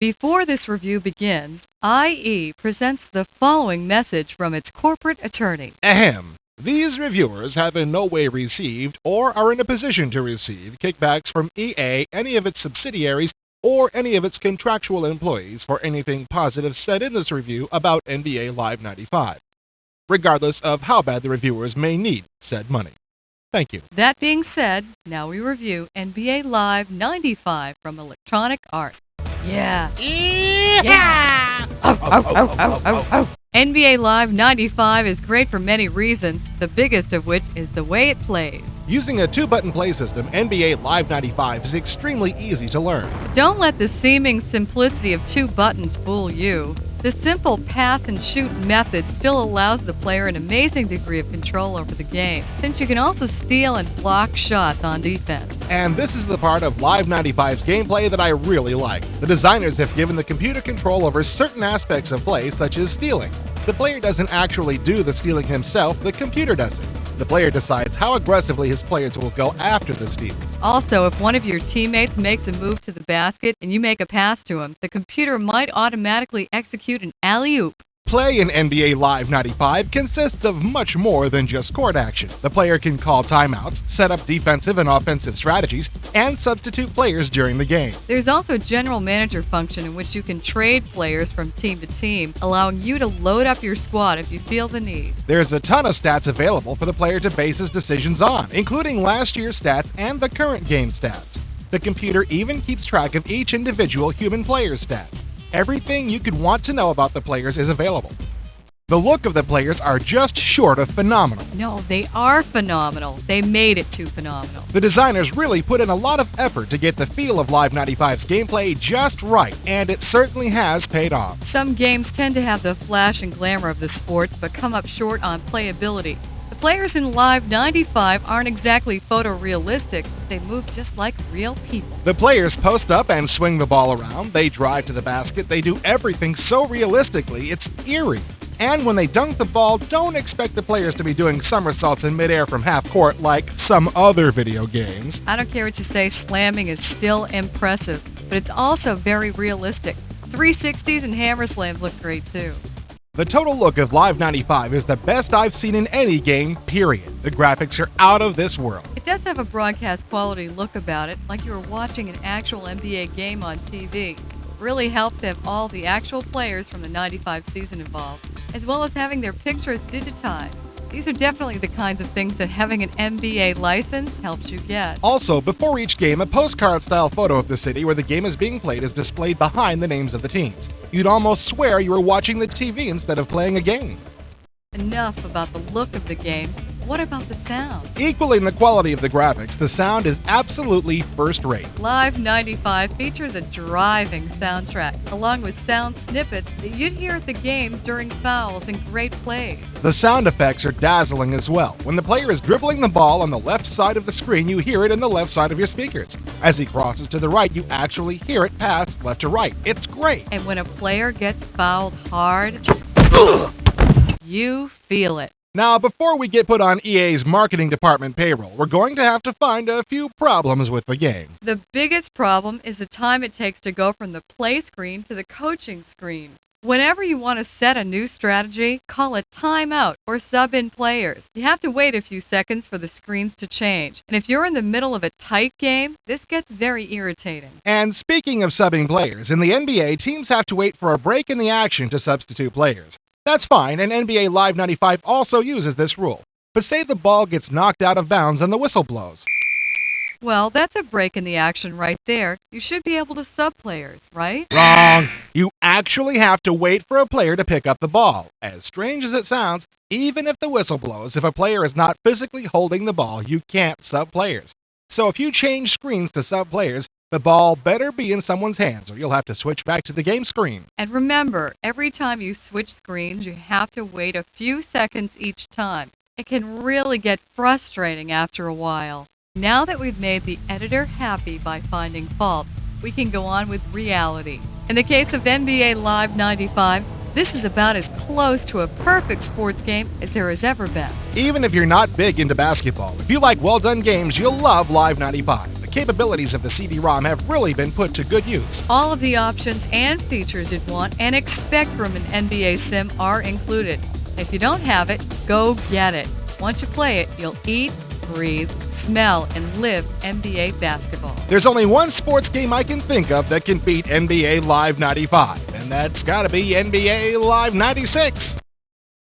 Before this review begins, IE presents the following message from its corporate attorney. Ahem. These reviewers have in no way received or are in a position to receive kickbacks from EA, any of its subsidiaries, or any of its contractual employees for anything positive said in this review about NBA Live 95, regardless of how bad the reviewers may need said money. Thank you. That being said, now we review NBA Live 95 from Electronic Arts. Yeah. Yeah. NBA Live 95 is great for many reasons, the biggest of which is the way it plays. Using a two-button play system, NBA Live 95 is extremely easy to learn. But don't let the seeming simplicity of two buttons fool you. The simple pass and shoot method still allows the player an amazing degree of control over the game, since you can also steal and block shots on defense. And this is the part of Live 95's gameplay that I really like. The designers have given the computer control over certain aspects of play, such as stealing. The player doesn't actually do the stealing himself, the computer does it. The player decides how aggressively his players will go after the steals. Also, if one of your teammates makes a move to the basket and you make a pass to him, the computer might automatically execute an alley-oop. Play in NBA Live 95 consists of much more than just court action. The player can call timeouts, set up defensive and offensive strategies, and substitute players during the game. There's also a general manager function in which you can trade players from team to team, allowing you to load up your squad if you feel the need. There's a ton of stats available for the player to base his decisions on, including last year's stats and the current game stats. The computer even keeps track of each individual human player's stats. Everything you could want to know about the players is available. The look of the players are just short of phenomenal. No, they are phenomenal. They made it too phenomenal. The designers really put in a lot of effort to get the feel of Live 95's gameplay just right, and it certainly has paid off. Some games tend to have the flash and glamour of the sport, but come up short on playability. The players in Live 95 aren't exactly photorealistic, but they move just like real people. The players post up and swing the ball around, they drive to the basket, they do everything so realistically it's eerie. And when they dunk the ball, don't expect the players to be doing somersaults in midair from half court like some other video games. I don't care what you say, slamming is still impressive, but it's also very realistic. 360s and hammer slams look great too. The total look of Live 95 is the best I've seen in any game, period. The graphics are out of this world. It does have a broadcast quality look about it, like you were watching an actual NBA game on TV. It really helps to have all the actual players from the 95 season involved, as well as having their pictures digitized. These are definitely the kinds of things that having an NBA license helps you get. Also, before each game, a postcard-style photo of the city where the game is being played is displayed behind the names of the teams. You'd almost swear you were watching the TV instead of playing a game. Enough about the look of the game. What about the sound? Equaling the quality of the graphics, the sound is absolutely first-rate. Live 95 features a driving soundtrack, along with sound snippets that you'd hear at the games during fouls and great plays. The sound effects are dazzling as well. When the player is dribbling the ball on the left side of the screen, you hear it in the left side of your speakers. As he crosses to the right, you actually hear it pass left to right. It's great! And when a player gets fouled hard, you feel it. Now, before we get put on EA's marketing department payroll, we're going to have to find a few problems with the game. The biggest problem is the time it takes to go from the play screen to the coaching screen. Whenever you want to set a new strategy, call it timeout or sub in players. You have to wait a few seconds for the screens to change. And if you're in the middle of a tight game, this gets very irritating. And speaking of subbing players, in the NBA, teams have to wait for a break in the action to substitute players. That's fine, and NBA Live 95 also uses this rule. But say the ball gets knocked out of bounds and the whistle blows. Well, that's a break in the action right there. You should be able to sub players, right? Wrong! You actually have to wait for a player to pick up the ball. As strange as it sounds, even if the whistle blows, if a player is not physically holding the ball, you can't sub players. So if you change screens to sub players, the ball better be in someone's hands or you'll have to switch back to the game screen. And remember, every time you switch screens, you have to wait a few seconds each time. It can really get frustrating after a while. Now that we've made the editor happy by finding fault, we can go on with reality. In the case of NBA Live 95, this is about as close to a perfect sports game as there has ever been. Even if you're not big into basketball, if you like well-done games, you'll love Live 95. The capabilities of the CD-ROM have really been put to good use. All of the options and features you'd want and expect from an NBA sim are included. If you don't have it, go get it. Once you play it, you'll eat, breathe, smell, and live NBA basketball. There's only one sports game I can think of that can beat NBA Live 95, and that's gotta be NBA Live 96.